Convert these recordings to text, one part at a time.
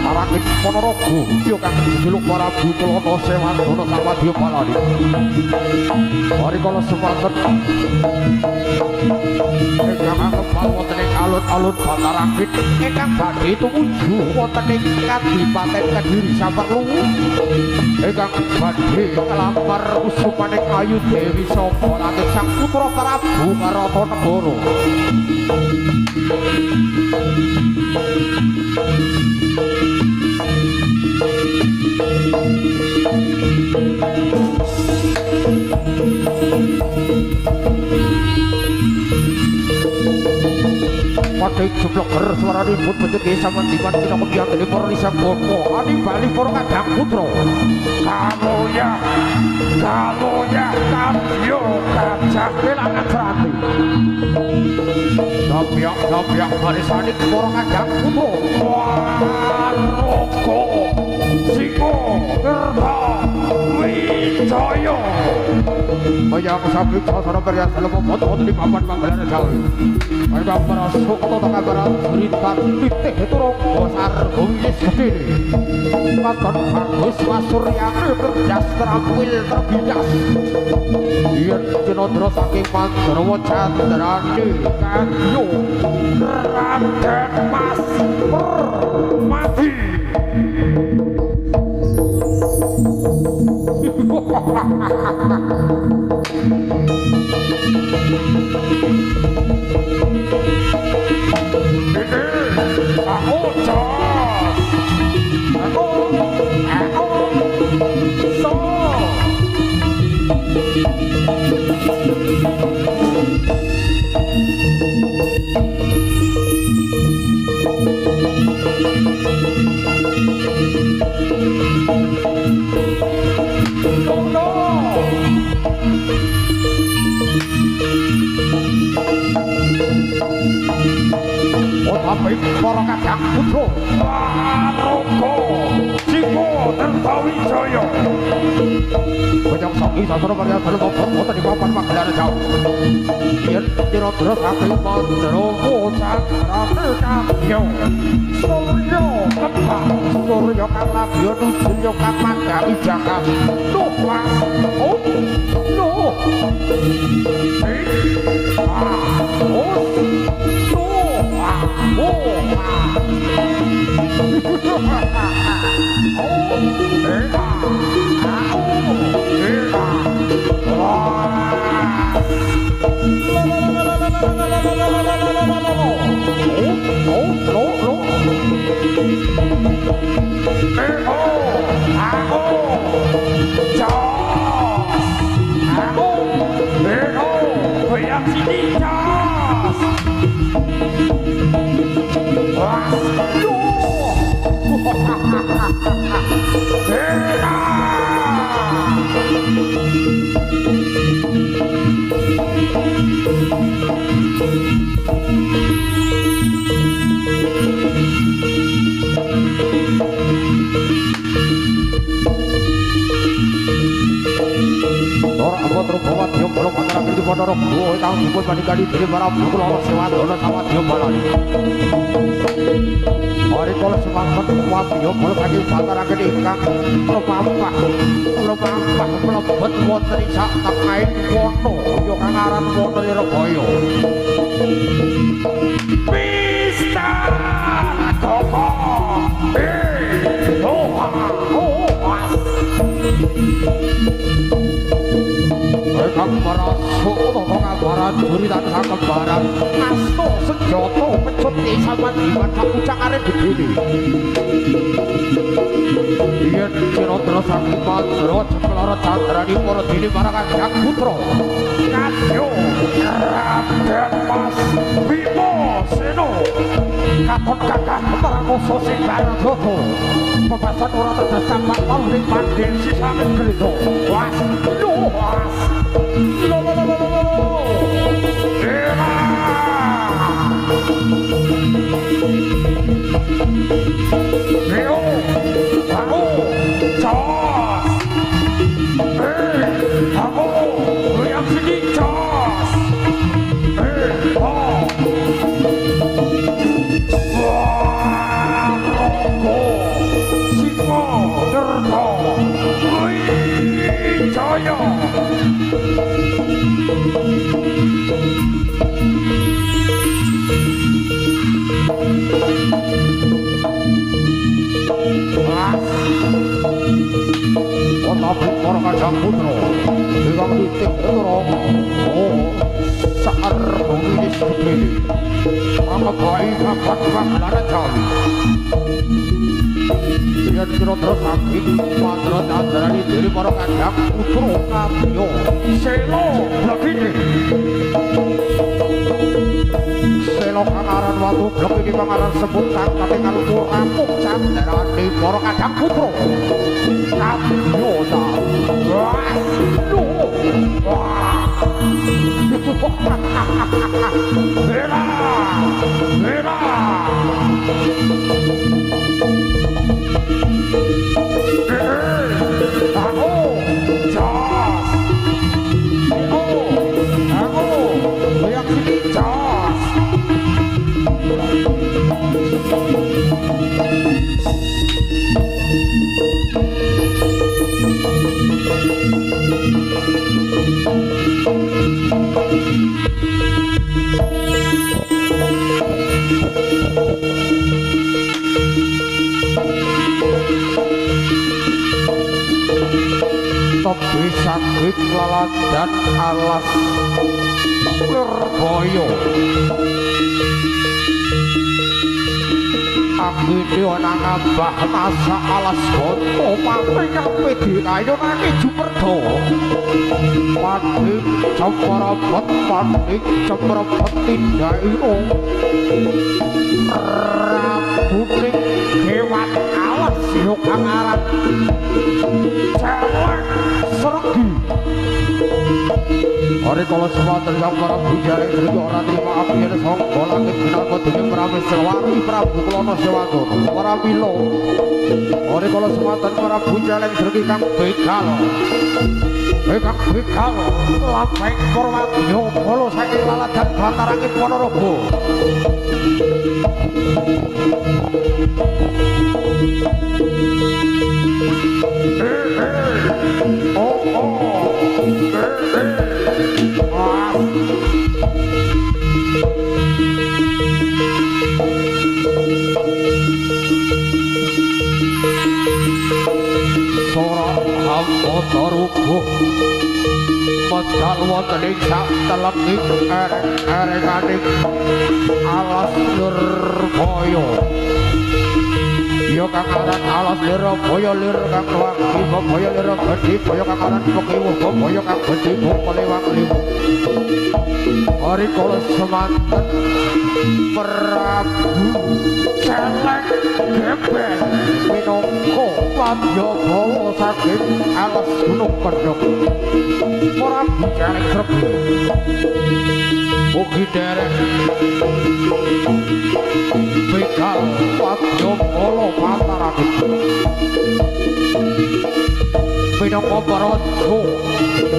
Marakit Ponorogo yo kang dijuluk para Bukulana Sewandana Sawadya Balani. Mari kala semanten ingkang angkepal wonten ing alun-alun Batarakit ingkang badhe tumuju wonten ing Kadipaten Kediri Saperlu ingkang badhe nglamar usupaning Ayu Dewi Sapa Langit Sang Putra Prabu Karatanegara. Padhe jeblok ger swaranipun benjeke samandikan kinamung yangene para risang boko ani bali para kadang putra kamoya kabyo kajak kelangan serati Dabiak barisanik para kadang putra waroko siko gerba wijaya Maya kesabik sasana karya selama foto di papan manggalan jawa Maya para sukto tengah barat cerita titih turung bosar gulis gedini Katon bagus masuryane berjas terampil terbidas Yen Cinodro saking Pandarawa Candrani kanyo Raden Mas Permati Tapi para kadang putra Waroko Siko Tertawi Jaya Banyak sangi sasana karya dalam wonten di papan Manggalan Jawa Yen Cinodro saking Pandarawa Candrani kanyo Surya kembang Surya kang labya Surya kang mandhawi jakam Nuh mas Nuh Ponorogo kang dipun panikani dening para Bukulana Sewandana Sawadya Balani. Mari kala semanten Wadya Bala saking Batarakit ingkang lumampah mlebet wonten ing sak tengahing wana ya kang aran wonten Rebaya. Pista Koko kang para sukto kang barat juritan saking barat asto senjata pecut samandikan sapucang arep gedhe yen Cinodro saking Pandarawa Ceklara Candrani para dene para kadang putra kadya Raden Mas Bima Sena katon kakang Prakoso sing Baratata pepasan ora tedas sampak paling pandhen sisane greda was luas Aku Sang Putra ingkang titik putra saar bumi segede mangkebai kapan pagelaran jawi yen kira terus sakit mantra candrani dari para kandang putra kabyo selo blekine selo kangaran watu blekine kangaran sebut kang katingal rampung candrani para kandang putra kabyo ta Mira! Mira! Ako! Diyos! Ako! Bayak si Diyos! Tobi sakit lalat dan alas lerboyo akhirnya ana ngambah masa alas gonto mati kape dikayo nani jumerdo patik cemrepet tindak ino rabuning hewan alas yuk angaran celek sergi hari kalau semua terjang para bujari sergi orang terima api ada songkol langit binarko dini meramis selwangi Prabu Klono Sewago para milo hari kalau semua para bujari sergi kang bekal lampai korwat nyokolo saking lalat dan batarangin Ponorogo Sorok hampa rubuh medal wonten ing sak telenging erek-erekaning alas Lirboyo ya kang alas Lirboyo lir kang wangi boyo lir gedhi boyo kang aran pekiwuh boyo kang gedhi pelewang liwu hari kala semanten Prabu celek gebel minangka padyabawa saking alas Gunung Kendhok Prabu celek serbi ugi derek bekal padyabala Matarakit minangka paraja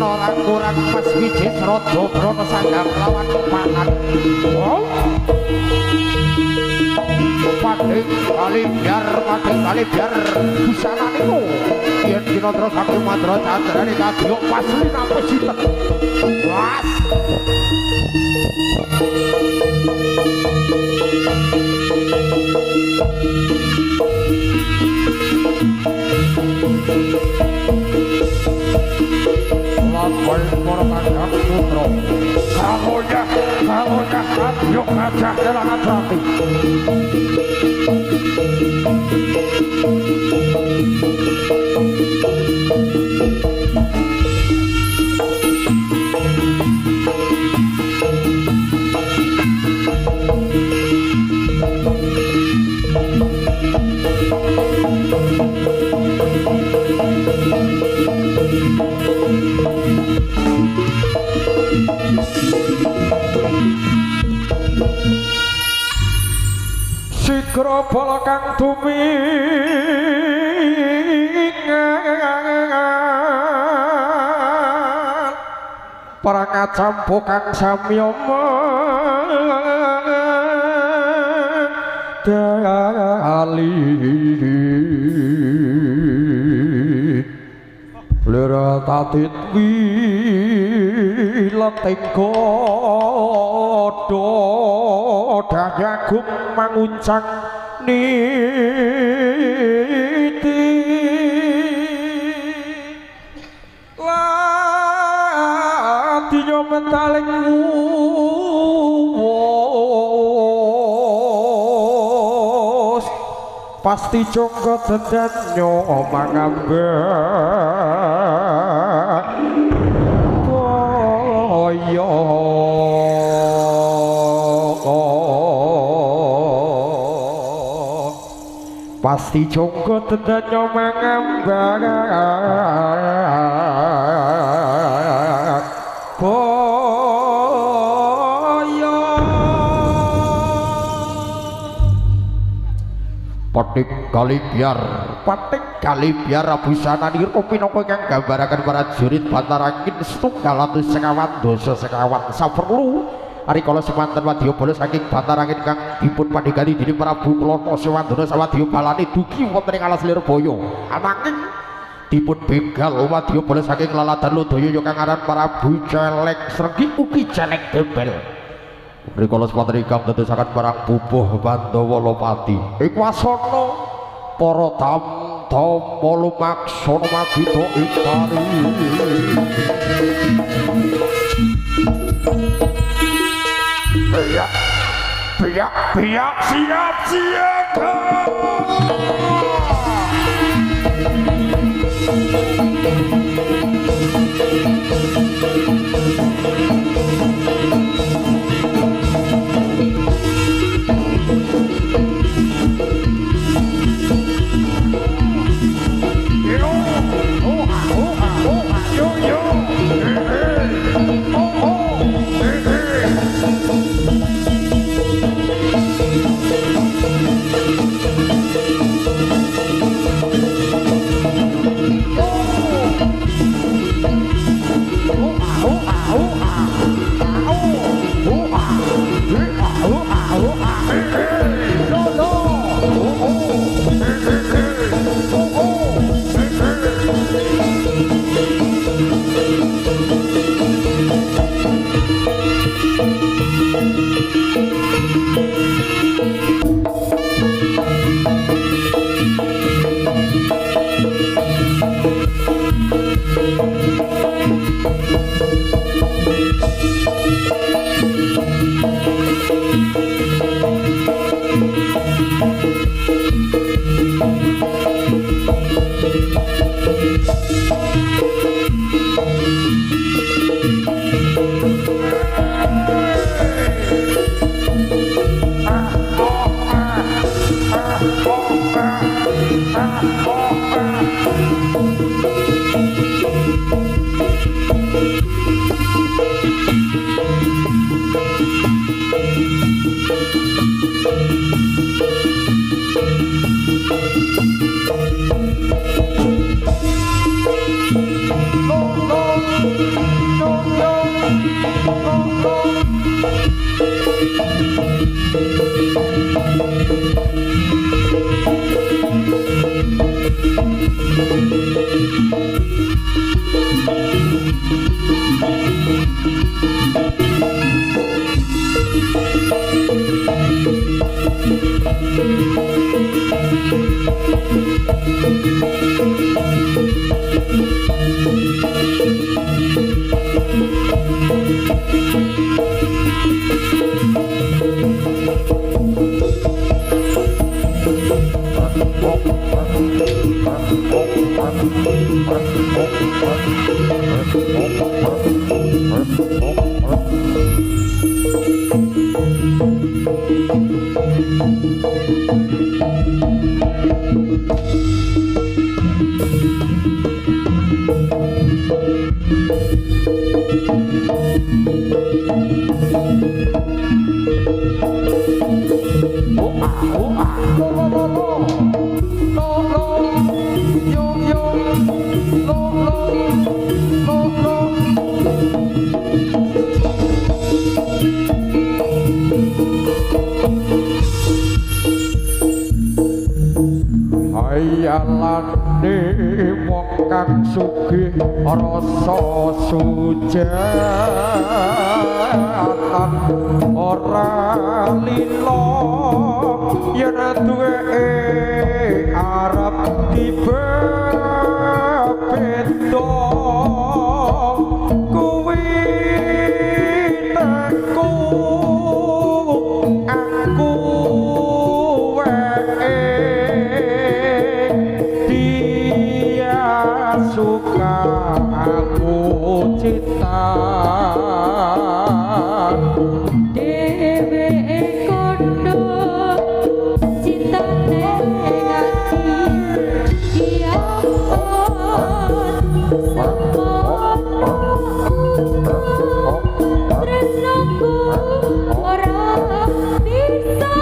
narangkurang Mas Wijisrada Brana Sanggang lawan pangan Padhe kali biar busana niku yen dina terus saking mantra candrane kadya pasli nampi sitet was lawan para kandang putra kamonya kadya gajah kelangan rati Sigra bala kang tumingan para kacampu kang samya dali lera tatit wileting godho dayagung manguncang niti pasti jonggo tedanyo mangambek boyo pasti jonggo tedanyo mangambek patik kali biar abusana nirko pinoko kang gambaraken para jurit Bantarangin setunggal atus sekawan dosa sekawan saperlu ari kala semanten wadya bala saking Bantarangin kang dipun pandhegani dening Prabu Klana Sewandana sawadya balane dugi wonten ing alas Lirboyo ananging dipun begal wadya bala saking laladan Lodaya ya kang aran Prabu Celek Sregi ugi Celek Dempel rikala semanten ingkang dadosaken parang bubuh Pandawalapati ing wasana para tamtama lumaksana magita ing tari biak siap siaga hayalane wong kang sugih rasa sujatan ora lila yen duwe arep dibeda kuwi teku aku wae suka aku cita dewe kondo cinta negati dia tresnaku ora bisa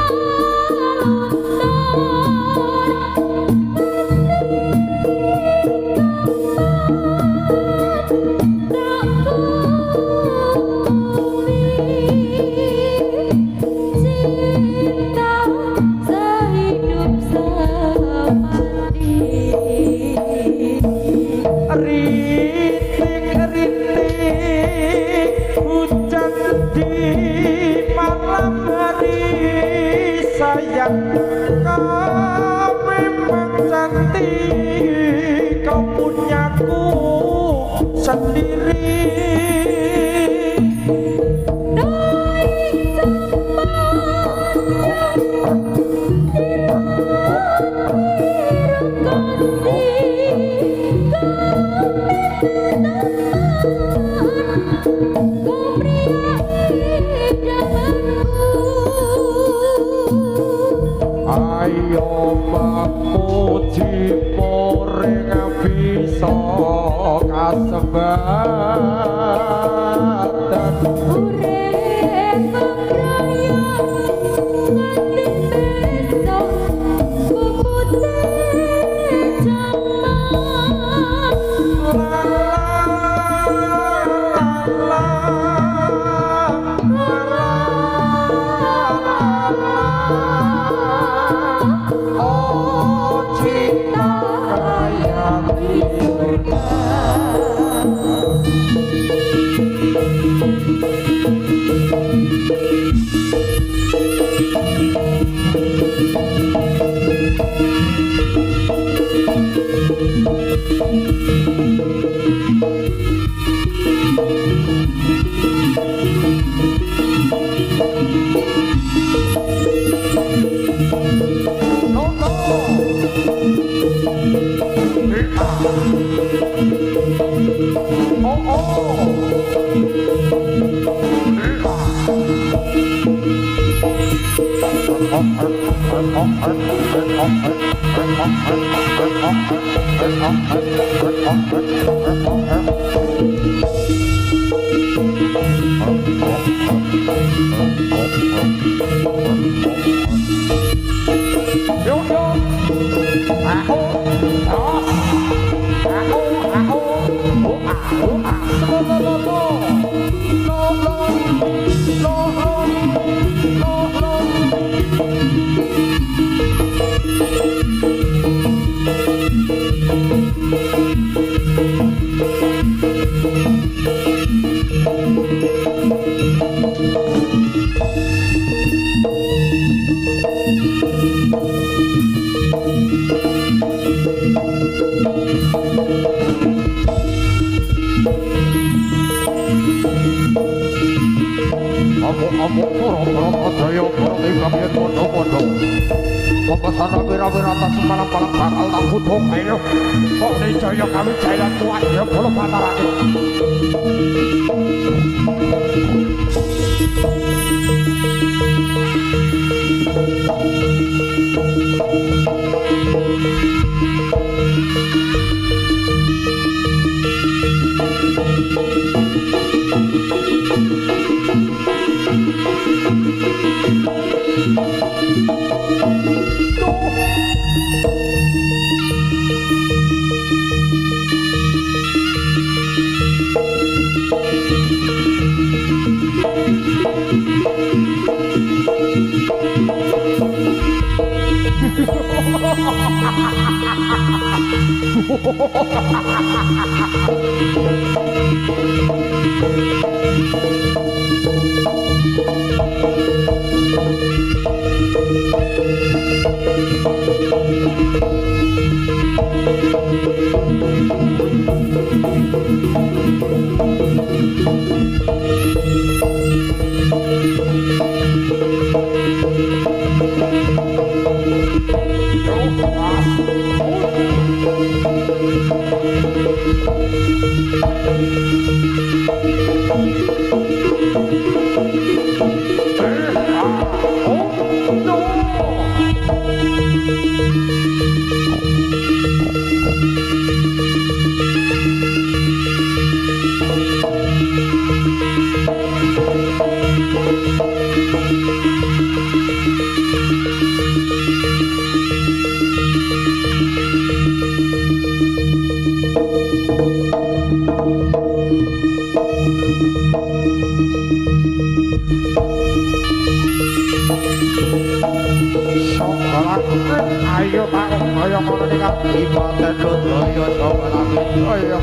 ayo tak kaya ngono iki kan ibadah Rudaya sapa lagi ayo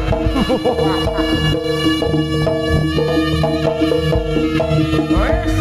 wes